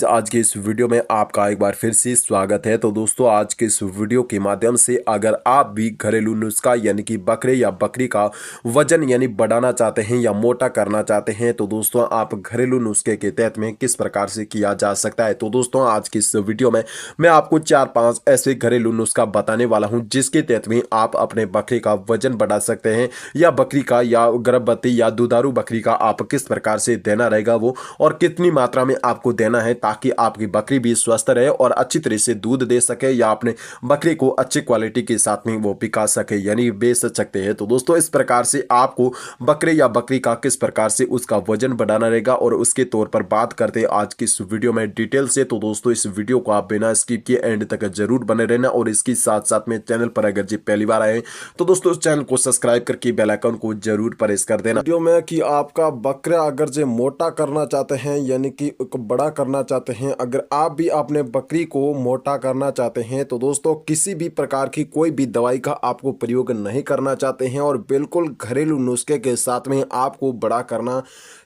Guys, आज के इस वीडियो में आपका एक बार फिर से स्वागत है। तो दोस्तों, आज के इस वीडियो के माध्यम से अगर आप भी घरेलू नुस्खा यानी कि बकरे या बकरी का वजन यानी बढ़ाना चाहते हैं या मोटा करना चाहते हैं, तो दोस्तों आप घरेलू नुस्खे के तहत में किस प्रकार से किया जा सकता है। तो दोस्तों, आज की इस वीडियो में मैं आपको 4-5 ऐसे घरेलू नुस्खा बताने वाला हूं जिसके तहत में आप अपने बकरे का वजन बढ़ा सकते हैं, या बकरी का या गर्भवती या दुधारू बकरी का आप किस प्रकार से देना रहेगा वो, और कितनी मात्रा में आपको देना है ताकि आपकी बकरी भी स्वस्थ रहे और अच्छी तरह से दूध दे सके, या अपने बकरी को अच्छी क्वालिटी के साथ में वो पिका सके यानी बेच सकते हैं। तो दोस्तों, इस प्रकार से आपको बकरे या बकरी का किस प्रकार से उसका वजन बढ़ाना रहेगा और उसके तौर पर बात करते हैं आज की इस वीडियो में डिटेल से। तो दोस्तों, इस वीडियो को आप बिना स्किप किए एंड तक जरूर बने रहना, और इसके साथ साथ में चैनल पर अगर जी पहली बार आए तो दोस्तों इस चैनल को सब्सक्राइब करके बेल आइकन को जरूर प्रेस कर देना। वीडियो में कि आपका बकरा अगर जे मोटा करना चाहते हैं यानी कि बड़ा करना चाहते हैं, अगर आप भी अपने बकरी को मोटा करना चाहते हैं तो दोस्तों किसी भी प्रकार की कोई भी दवाई का आपको प्रयोग नहीं करना चाहते हैं और बिल्कुल घरेलू नुस्खे के साथ में आपको बड़ा करना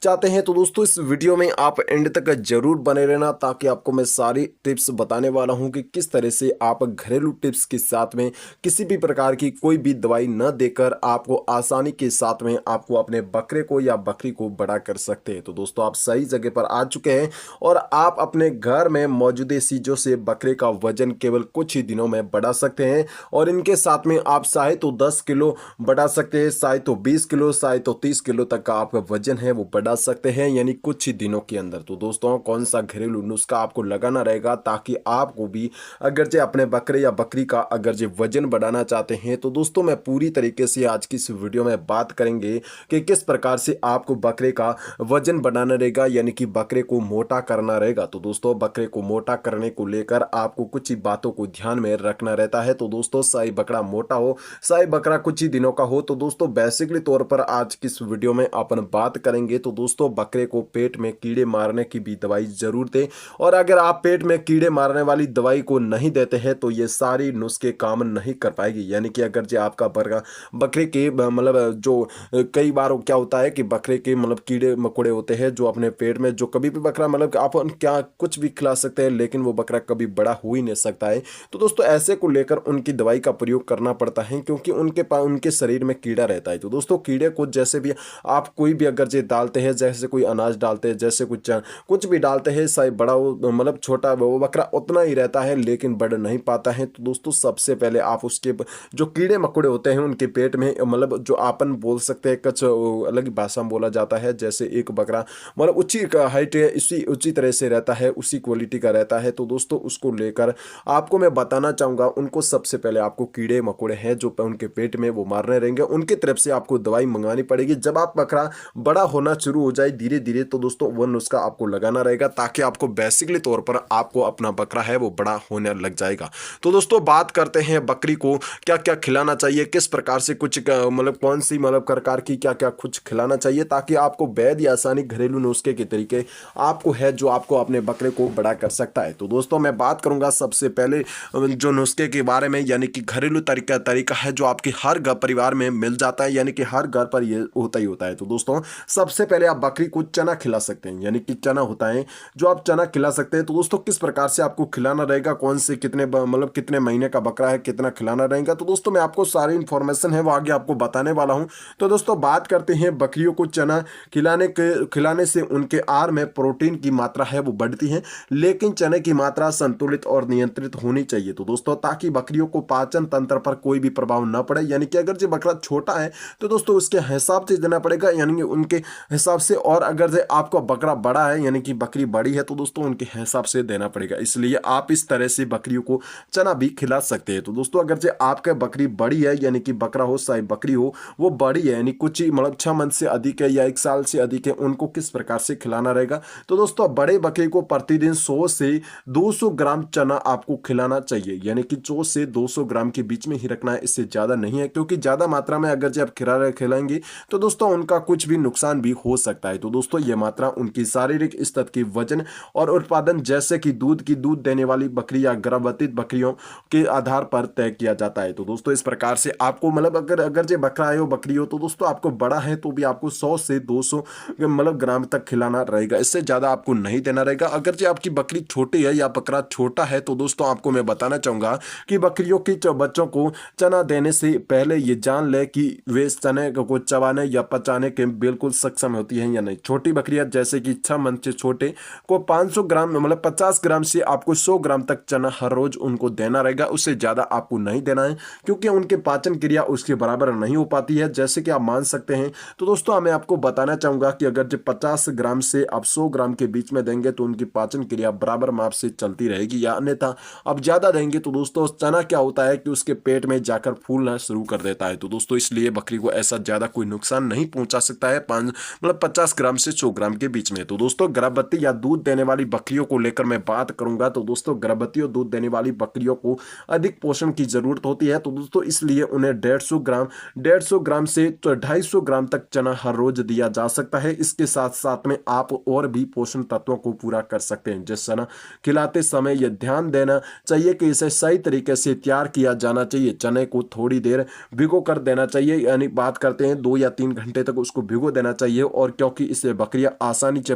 चाहते हैं, तो दोस्तों इस वीडियो में आप एंड तक जरूर बने रहना, ताकि आपको मैं सारी टिप्स बताने वाला हूं कि किस तरह से आप घरेलू टिप्स के साथ में किसी भी प्रकार की कोई भी दवाई न देकर आपको आसानी के साथ में आपको अपने बकरे को या बकरी को बड़ा कर सकते हैं। तो दोस्तों, आप सही जगह पर आ चुके हैं और आप अपने घर में मौजूद चीजों से बकरे का वजन केवल कुछ ही दिनों में बढ़ा सकते हैं, और इनके साथ में आप चाहे तो 10 किलो बढ़ा सकते हैं, चाहे तो 20 किलो, चाहे तो 30 किलो तक का आपका वजन है वो बढ़ा सकते हैं यानी कुछ ही दिनों के अंदर। तो दोस्तों, कौन सा घरेलू नुस्खा आपको लगाना रहेगा ताकि आपको भी अगर जे अपने बकरे या बकरी का अगर जे वजन बढ़ाना चाहते हैं, तो दोस्तों मैं पूरी तरीके से आज की इस वीडियो में बात करेंगे कि किस प्रकार से आपको बकरे का वजन बढ़ाना रहेगा यानी कि बकरे को मोटा करना रहेगा। तो दोस्तों, बकरे को मोटा करने को लेकर आपको कुछ ही बातों को ध्यान में रखना रहता है। तो दोस्तों, चाहे बकरा मोटा हो चाहे बकरा कुछ ही दिनों का हो, तो दोस्तों बेसिकली तौर पर आज की इस वीडियो में अपन बात करेंगे। तो दोस्तों, बकरे को पेट में कीड़े मारने की भी दवाई जरूर दें, और अगर आप पेट में कीड़े मारने वाली दवाई को नहीं देते हैं तो ये सारी नुस्खे काम नहीं कर पाएगी। यानी कि अगर जो आपका बकरे के मतलब जो कई बार क्या होता है कि बकरे के मतलब कीड़े मकोड़े होते हैं जो अपने पेट में, जो कभी भी बकरा मतलब आप क्या कुछ भी खिला सकते हैं लेकिन वो बकरा कभी बड़ा हो ही नहीं सकता है। तो दोस्तों, ऐसे को लेकर उनकी दवाई का प्रयोग करना पड़ता है क्योंकि उनके शरीर में कीड़ा रहता है। तो दोस्तों, कीड़े को जैसे भी आप कोई भी अगर जे डालते हैं, जैसे कोई अनाज डालते हैं, जैसे कुछ भी डालते हैं, चाहे बड़ा हो मतलब छोटा, वो बकरा उतना ही रहता है लेकिन बढ़ नहीं पाता है। तो दोस्तों, सबसे पहले आप उसके जो कीड़े मकोड़े होते हैं उनके पेट में मतलब जो आपन बोल सकते हैं, कुछ अलग भाषा में बोला जाता है, जैसे एक बकरा मतलब ऊंची हाइट है इसी उसी तरह से रहता है, उसी क्वालिटी का रहता है। तो दोस्तों, उसको लेकर आपको मैं बताना चाहूंगा, उनको सबसे पहले आपको कीड़े मकोड़े हैं जो उनके पेट में वो मारने रहेंगे, उनकी तरफ से आपको दवाई मंगवानी पड़ेगी। जब आप बकरा बड़ा होना शुरू हो जाए धीरे धीरे, तो दोस्तों वो नुस्खा आपको लगाना रहेगा ताकि आपको बेसिकली तौर पर आपको अपना बकरा है वो बड़ा होने लग जाएगा। तो दोस्तों, बात करते हैं बकरी को क्या क्या खिलाना चाहिए, किस प्रकार से कुछ मतलब कौन सी मतलब प्रकार की क्या क्या कुछ खिलाना चाहिए ताकि आपको वैध या आसानी घरेलू नुस्खे के तरीके आपको है जो आपको अपने बकरे को बड़ा कर सकता है। तो दोस्तों, मैं बात करूंगा सबसे पहले जो नुस्खे के बारे में, यानी कि घरेलू तरीका है जो आपके हर घर परिवार में मिल जाता है, यानी कि हर घर पर ये होता ही होता है। तो दोस्तों, सबसे पहले आप बकरी को चना खिला सकते हैं, यानी कि चना होता है जो आप चना खिला सकते हैं। तो दोस्तों, किस प्रकार से आपको खिलाना रहेगा, कौन से कितने मतलब कितने महीने का बकरा है, कितना खिलाना रहेगा, तो दोस्तों मैं आपको सारी इंफॉर्मेशन है वो आगे आपको बताने वाला हूं। तो दोस्तों, बात करते हैं बकरियों को चना खिलाने से उनके आहार में प्रोटीन की मात्रा है वो बढ़ती है, लेकिन चने की मात्रा संतुलित और नियंत्रित होनी चाहिए। तो दोस्तों, ताकि बकरियों को पाचन तंत्र पर कोई भी प्रभाव न पड़े, यानी कि अगर जो बकरा छोटा है तो दोस्तों उसके हिसाब से देना पड़ेगा, यानी कि उनके हिसाब से, और अगर जो आपका बकरा बड़ा है यानी कि बकरी बड़ी है तो दोस्तों उनके हिसाब से देना पड़ेगा। इसलिए आप इस तरह से बकरियों को चना भी खिला सकते हैं। तो दोस्तों, अगर जो आपका बकरी बड़ी है यानी कि बकरा हो चाहे बकरी हो वो बड़ी है, यानी कुछ ही मतलब 6 मंथ से अधिक है या 1 साल से अधिक है, उनको किस प्रकार से खिलाना रहेगा। तो दोस्तों, बड़े बकरी को प्रतिदिन 100 से 200 ग्राम चना आपको खिलाना चाहिए, यानी कि 100 से 200 ग्राम के बीच में ही रखना है, इससे ज्यादा नहीं है, क्योंकि ज्यादा मात्रा में अगर जब खिलाएंगे तो दोस्तों उनका कुछ भी नुकसान भी हो सकता है। तो दोस्तों, ये मात्रा उनकी शारीरिक स्तर की वजन और उत्पादन, जैसे कि दूध देने वाली बकरी या गर्भवती बकरियों के आधार पर तय किया जाता है। तो दोस्तों, इस प्रकार से आपको मतलब अगर जो बकरा है हो बकरी हो, तो दोस्तों आपको बड़ा है तो भी आपको 100 से 200 मतलब ग्राम तक खिलाना रहेगा, इससे ज्यादा आपको नहीं देना रहेगा। रहेगा। अगर जो आपकी बकरी छोटी है या बकरा छोटा है तो दोस्तों आपको मैं बताना चाहूँगा कि बकरियों की बच्चों को चना देने से पहले ये जान ले कि वे चने को चबाने या पचाने के बिल्कुल सक्षम होती हैं या नहीं। छोटी बकरियां जैसे कि 6 मंथ से छोटे को 500 ग्राम मतलब 50 ग्राम से आपको 100 ग्राम तक चना हर रोज उनको देना रहेगा। उससे ज़्यादा आपको नहीं देना है क्योंकि उनके पाचन क्रिया उसके बराबर नहीं हो पाती है, जैसे कि आप मान सकते हैं। तो दोस्तों मैं आपको बताना चाहूँगा कि अगर जो 50 ग्राम से आप 100 ग्राम के बीच में देंगे तो उनकी पाचन क्रिया बराबर माप से चलती रहेगी, या अन्यथा अब ज़्यादा देंगे तो दोस्तों चना क्या होता है कि उसके पेट में जाकर फूलना शुरू कर देता है। तो दोस्तों इसलिए बकरी को ऐसा ज़्यादा कोई नुकसान नहीं पहुंचा सकता है 50 ग्राम से 100 ग्राम के बीच में। तो दोस्तों गर्भवती या दूध देने वाली बकरियों को लेकर मैं बात करूंगा तो दोस्तों गर्भवती और दूध देने वाली बकरियों को अधिक पोषण की जरूरत होती है। तो दोस्तों इसलिए उन्हें 150 ग्राम से 250 ग्राम तक चना हर रोज दिया जा सकता है। इसके साथ साथ में आप और भी पोषण तत्वों को पूरा कर सकते हैं। जिस चना खिलाते समय यह ध्यान देना चाहिए कि इसे सही तरीके से तैयार किया जाना चाहिए। चने को थोड़ी देर भिगो कर देना चाहिए, यानी बात करते हैं 2 या 3 घंटे तक उसको भिगो देना चाहिए। और क्योंकि इसे बकरियां आसानी से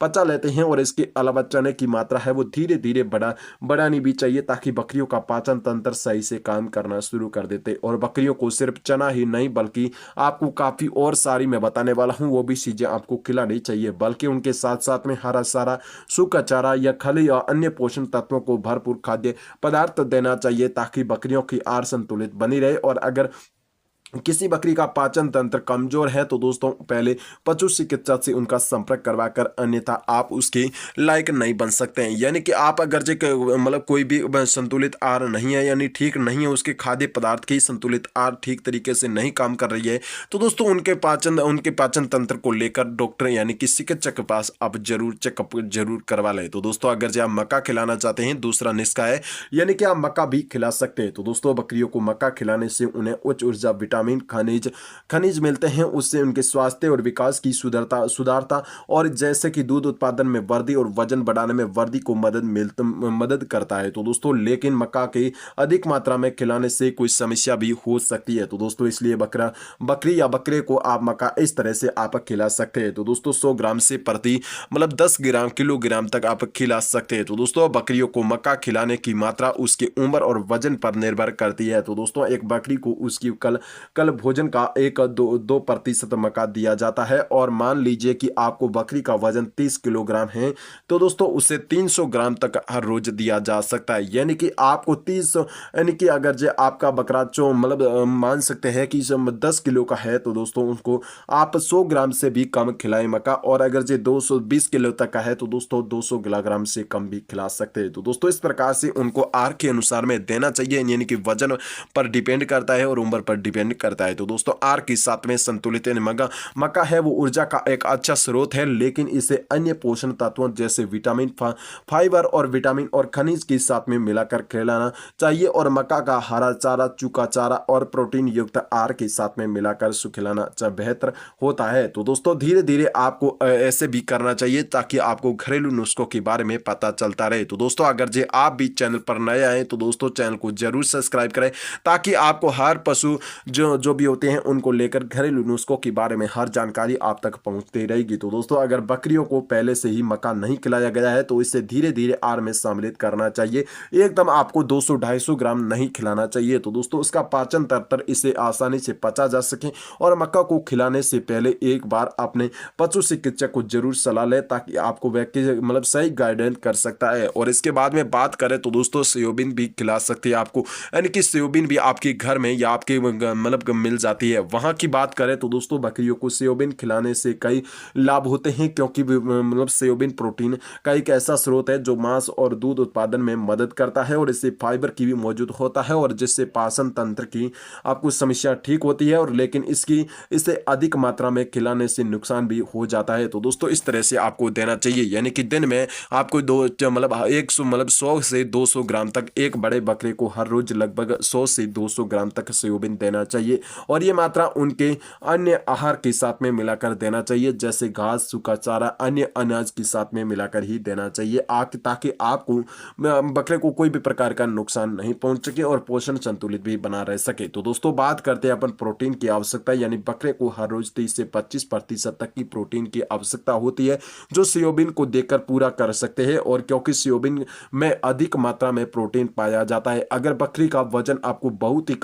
पचा लेते हैं और इसके अलावा चने की मात्रा है वो धीरे धीरे बढ़ानी भी चाहिए ताकि बकरियों का पाचन तंत्र सही से काम करना शुरू कर देते। और बकरियों को सिर्फ चना ही नहीं बल्कि आपको काफी और सारी मैं बताने वाला हूं वो भी चीजें आपको खिलानी चाहिए, बल्कि उनके साथ साथ में हरा सारा सूखा चारा या खली या अन्य पोषण तत्वों को भरपूर खाद्य पदार्थ देना चाहिए ताकि बकरियों की आहार संतुलित बनी रहे। और अगर किसी बकरी का पाचन तंत्र कमजोर है तो दोस्तों पहले पशु चिकित्सक से उनका संपर्क करवाकर, अन्यथा आप उसके लायक नहीं बन सकते हैं। यानी कि आप अगर जो मतलब कोई भी संतुलित आहार नहीं है यानी ठीक नहीं है, उसके खाद्य पदार्थ की संतुलित आहार ठीक तरीके से नहीं काम कर रही है तो दोस्तों उनके पाचन तंत्र को लेकर डॉक्टर यानी कि चिकित्सक के पास आप जरूर चेकअप जरूर करवा लें। तो दोस्तों अगर जो आप मक्का खिलाना चाहते हैं दूसरा नुस्खा है, यानी कि आप मक्का भी खिला सकते हैं। तो दोस्तों बकरियों को मक्का खिलाने से उन्हें उच्च ऊर्जा विटामिन खनिज मिलते हैं, उससे उनके स्वास्थ्य और विकास की सुधारता और जैसे कि दूध उत्पादन में वृद्धि और वजन बढ़ाने में वृद्धि को मदद करता है। तो दोस्तों लेकिन मक्का के अधिक मात्रा में खिलाने से कोई समस्या भी हो सकती है। तो दोस्तों इसलिए बकरी या बकरे को आप मक्का इस तरह से आप खिला सकते हैं। तो दोस्तों 100 ग्राम से प्रति 10 किलोग्राम तक आप खिला सकते हैं। तो दोस्तों बकरियों को मक्का खिलाने की मात्रा उसकी उम्र और वजन पर निर्भर करती है। तो दोस्तों एक बकरी को उसकी कल भोजन का 1-2% मक्का दिया जाता है। और मान लीजिए कि आपको बकरी का वजन 30 किलोग्राम है तो दोस्तों उसे 300 ग्राम तक हर रोज दिया जा सकता है। यानी कि आपको 30 यानी कि अगर जो आपका बकरा जो मान सकते हैं कि 10 किलो का है तो दोस्तों उसको आप 100 ग्राम से भी कम खिलाएं मक्का। और अगर जो 220 किलो तक का है तो दोस्तों 200 किलोग्राम से कम भी खिला सकते हैं। तो दोस्तों इस प्रकार से उनको आहार के अनुसार में देना चाहिए, यानी कि वजन पर डिपेंड करता है और उम्र पर डिपेंड करता है। तो दोस्तों आहार के साथ में संतुलित मक्का है वो ऊर्जा का एक अच्छा स्रोत है, लेकिन इसे अन्य पोषण तत्वों जैसे विटामिन, फाइबर और विटामिन और खनिज के साथ में मिलाकर खिलाना चाहिए। और मक्का का हरा चारा, चूका चारा और प्रोटीन युक्त आहार के साथ में मिलाकर खिलाना बेहतर होता है। तो दोस्तों धीरे धीरे आपको ऐसे भी करना चाहिए ताकि आपको घरेलू नुस्खों के बारे में पता चलता रहे। तो दोस्तों अगर जे आप भी चैनल पर नए आए तो दोस्तों चैनल को जरूर सब्सक्राइब करें ताकि आपको हर पशु जो भी होते हैं उनको लेकर घरेलू नुस्खों के बारे में हर जानकारी आप तक पहुंचती रहेगी। तो दोस्तों अगर बकरियों को पहले से ही मक्का नहीं खिलाया गया है तो इसे धीरे धीरे आहार में सम्मिलित करना चाहिए। एकदम आपको 200-250 ग्राम नहीं खिलाना चाहिए। तो दोस्तों उसका पाचन तंत्र इसे आसानी से पचा जा सके। और मक्का को खिलाने से पहले एक बार अपने पशु चिकित्सक को जरूर सलाह लें ताकि आपको व्यक्ति सही गाइडेंस कर सकता है। और इसके बाद में बात करें तो दोस्तों सोयाबीन भी खिला सकती है आपको, यानी कि सोयाबीन भी आपके घर में या आपके मिल जाती है। वहां की बात करें तो दोस्तों बकरियों को सोयाबीन खिलाने से कई लाभ होते हैं क्योंकि सोयाबीन प्रोटीन का एक ऐसा स्रोत है जो मांस और दूध उत्पादन में मदद करता है और इससे फाइबर की भी मौजूद होता है और जिससे पाचन तंत्र की आपको समस्या ठीक होती है। और लेकिन इसे अधिक मात्रा में खिलाने से नुकसान भी हो जाता है। तो दोस्तों इस तरह से आपको देना चाहिए, यानी कि दिन में आपको 100 से 200 ग्राम तक एक बड़े बकरे को हर रोज लगभग 100 से 200 ग्राम तक सोयाबीन देना चाहिए। चाहिए और ये मात्रा उनके अन्य आहार के साथ में मिलाकर देना चाहिए, जैसे घास, सूखा चारा, अन्य अनाज के साथ में मिलाकर ही देना चाहिए ताकि आपको बकरे को कोई भी प्रकार का नुकसान नहीं पहुंच सके और पोषण संतुलित भी बना रह सके। तो दोस्तों बात करते हैं अपन प्रोटीन की आवश्यकता, यानी बकरे को हर रोज 30 से 25% तक की प्रोटीन की आवश्यकता होती है, जो सोयाबीन को देकर पूरा कर सकते हैं। और क्योंकि सोयाबीन में अधिक मात्रा में प्रोटीन पाया जाता है, अगर बकरी का वजन आपको बहुत ही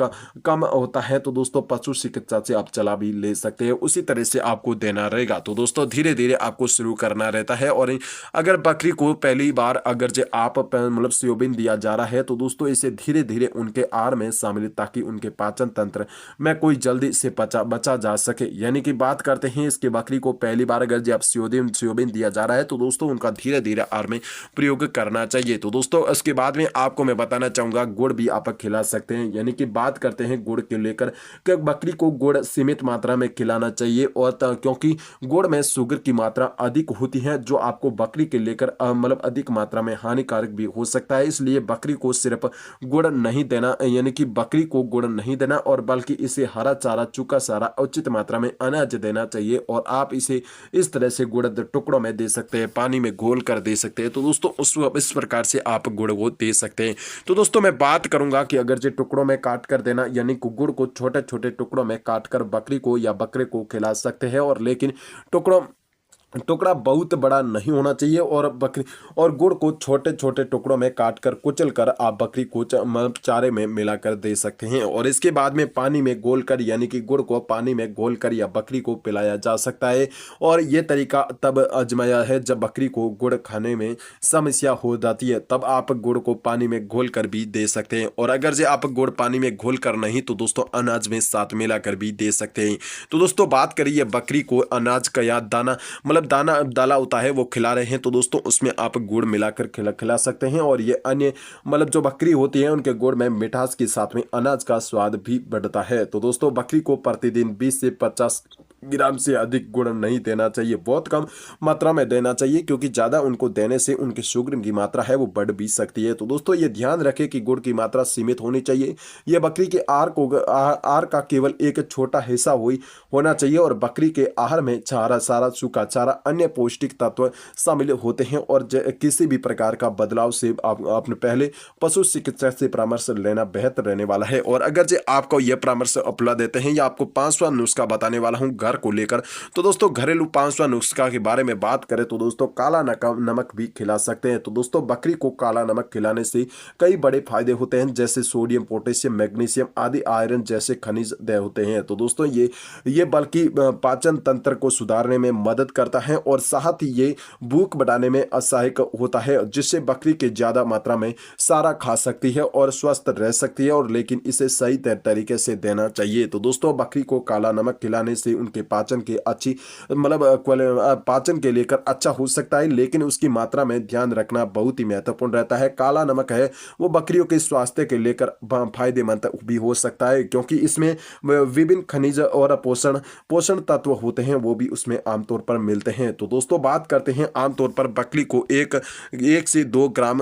कम होता है तो दोस्तों पशु चिकित्सा से आप चला भी ले सकते हैं, उसी तरह से आपको देना रहेगा। तो दोस्तों धीरे धीरे आपको शुरू करना रहता है। और अगर बकरी को पहली बार अगर जो आप मतलब सोयाबीन दिया जा रहा है तो दोस्तों इसे धीरे धीरे उनके आहार में शामिल, ताकि उनके पाचन तंत्र में कोई जल्दी से बचा जा सके। यानी कि बात करते हैं इसके बकरी को पहली बार अगर जब सोयाबीन दिया जा रहा है तो दोस्तों उनका धीरे धीरे आहार में प्रयोग करना चाहिए। तो दोस्तों इसके बाद में आपको मैं बताना चाहूंगा गुड़ भी आप खिला सकते हैं। यानी कि बात करते हैं गुड़ के लेकर कि बकरी को गुड़ सीमित मात्रा में खिलाना चाहिए, और क्योंकि गुड़ में शुगर की मात्रा अधिक होती है, जो आपको बकरी के लेकर मतलब अधिक मात्रा में हानिकारक भी हो सकता है। इसलिए बकरी को सिर्फ गुड़ नहीं देना, यानी कि बकरी को गुड़ नहीं देना, और बल्कि इसे हरा चारा, सूखा चारा, उचित मात्रा में अनाज देना चाहिए। और आप इसे इस तरह से गुड़ टुकड़ों में दे सकते हैं, पानी में घोल कर दे सकते हैं। तो दोस्तों इस प्रकार से आप गुड़ को दे सकते हैं। तो दोस्तों मैं बात करूंगा कि अगर जो टुकड़ों में काट कर देना, यानी कि गुड़ को छोटे छोटे टुकड़ों में काट कर बकरी को या बकरे को खिला सकते हैं, और लेकिन टुकड़ा बहुत बड़ा नहीं होना चाहिए, और गुड़ को छोटे छोटे टुकड़ों में काट कर कुचल कर आप बकरी को चारे में मिलाकर दे सकते हैं। और इसके बाद में पानी में घोल कर, यानी कि गुड़ को पानी में घोल कर या बकरी को पिलाया जा सकता है। और ये तरीका तब आजमाया है जब बकरी को गुड़ खाने में समस्या हो जाती है, तब आप गुड़ को पानी में घोल कर भी दे सकते हैं। और अगर जो आप गुड़ पानी में घोल कर नहीं तो दोस्तों अनाज में साथ मिलाकर भी दे सकते हैं। तो दोस्तों बात करिए बकरी को अनाज का या दाना दाना डाला होता है वो खिला रहे हैं, तो दोस्तों उसमें आप गुड़ मिलाकर खिला सकते हैं। और ये अन्य जो बकरी होती है उनके गुड़ में मिठास के साथ में अनाज का स्वाद भी बढ़ता है। तो दोस्तों बकरी को प्रतिदिन 20 से 50 ग्राम से अधिक गुड़ नहीं देना चाहिए, बहुत कम मात्रा में देना चाहिए, क्योंकि ज़्यादा उनको देने से उनकी शुगर की मात्रा है वो बढ़ भी सकती है। तो दोस्तों ये ध्यान रखें कि गुड़ की मात्रा सीमित होनी चाहिए। ये बकरी के आहार का केवल एक छोटा हिस्सा होना चाहिए, और बकरी के आहार में चारा, सारा सूखा चारा, अन्य पौष्टिक तत्व शामिल होते हैं। और किसी भी प्रकार का बदलाव से आपने पहले पशु चिकित्सक से परामर्श लेना बेहतर रहने वाला है। और अगर जो आपको यह परामर्श अपना देते हैं या आपको 5वां नुस्खा बताने वाला हूं घर को लेकर, तो दोस्तों घरेलू 5वां नुस्खा के बारे में बात करें तो दोस्तों काला नमक भी खिला सकते हैं। तो दोस्तों बकरी को काला नमक खिलाने से कई बड़े फायदे होते हैं, जैसे सोडियम, पोटेशियम, मैग्नीशियम आदि आयरन जैसे खनिज होते हैं। तो दोस्तों ये बल्कि पाचन तंत्र को सुधारने में मदद करता है, और साथ ही ये भूख बढ़ाने में सहायक होता है, जिससे बकरी के ज्यादा मात्रा में सारा खा सकती है और स्वस्थ रह सकती है। और लेकिन इसे सही तरीके से देना चाहिए। तो दोस्तों बकरी को काला नमक खिलाने से उनके पाचन के अच्छी पाचन के लेकर अच्छा हो सकता है, लेकिन उसकी मात्रा में ध्यान रखना बहुत ही महत्वपूर्ण रहता है। काला नमक है वो बकरियों के स्वास्थ्य के लेकर फायदेमंद भी हो सकता है, क्योंकि इसमें विभिन्न खनिज और पोषण तत्व होते हैं, वो भी उसमें आमतौर पर मिलते हैं। तो दोस्तों बात करते हैं आमतौर पर बकरी को एक से 2 ग्राम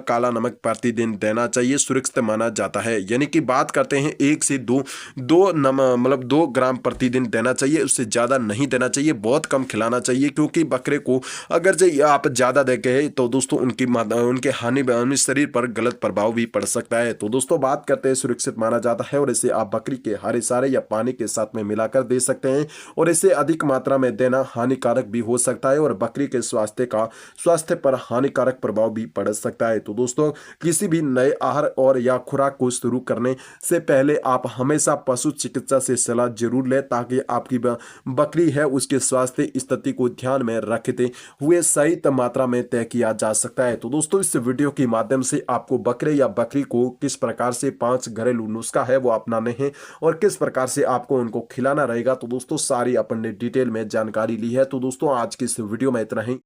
काला नमक प्रतिदिन देना चाहिए, सुरक्षित माना जाता है। यानी कि बात करते हैं 1 से 2 ग्राम प्रतिदिन देना चाहिए, उससे ज़्यादा नहीं देना चाहिए, बहुत कम खिलाना चाहिए। क्योंकि बकरे को अगर जो आप ज़्यादा देंगे तो दोस्तों उनके हानि शरीर पर गलत प्रभाव भी पड़ सकता है। तो दोस्तों बात करते हैं सुरक्षित माना जाता है, और इसे आप बकरी के हरे चारे या पानी के साथ में मिलाकर दे सकते हैं। और इसे अधिक मात्रा में देना हानिकारक भी हो सकता है, और बकरी के स्वास्थ्य पर हानिकारक प्रभाव भी पड़ सकता है। तो दोस्तों किसी भी नए आहार और या खुराक को शुरू करने से पहले आप हमेशा पशु चिकित्सा से सलाह जरूर लें, ताकि आपकी बकरी है उसके स्वास्थ्य स्थिति को ध्यान में रखते हुए सही मात्रा में तय किया जा सकता है। तो दोस्तों इस वीडियो के माध्यम से आपको बकरे या बकरी को किस प्रकार से 5 घरेलू नुस्खा है वो अपनाने हैं, और किस प्रकार से आपको उनको खिलाना रहेगा, तो दोस्तों सारी अपन ने डिटेल में जानकारी ली है। तो दोस्तों आज की इस वीडियो में इतना ही।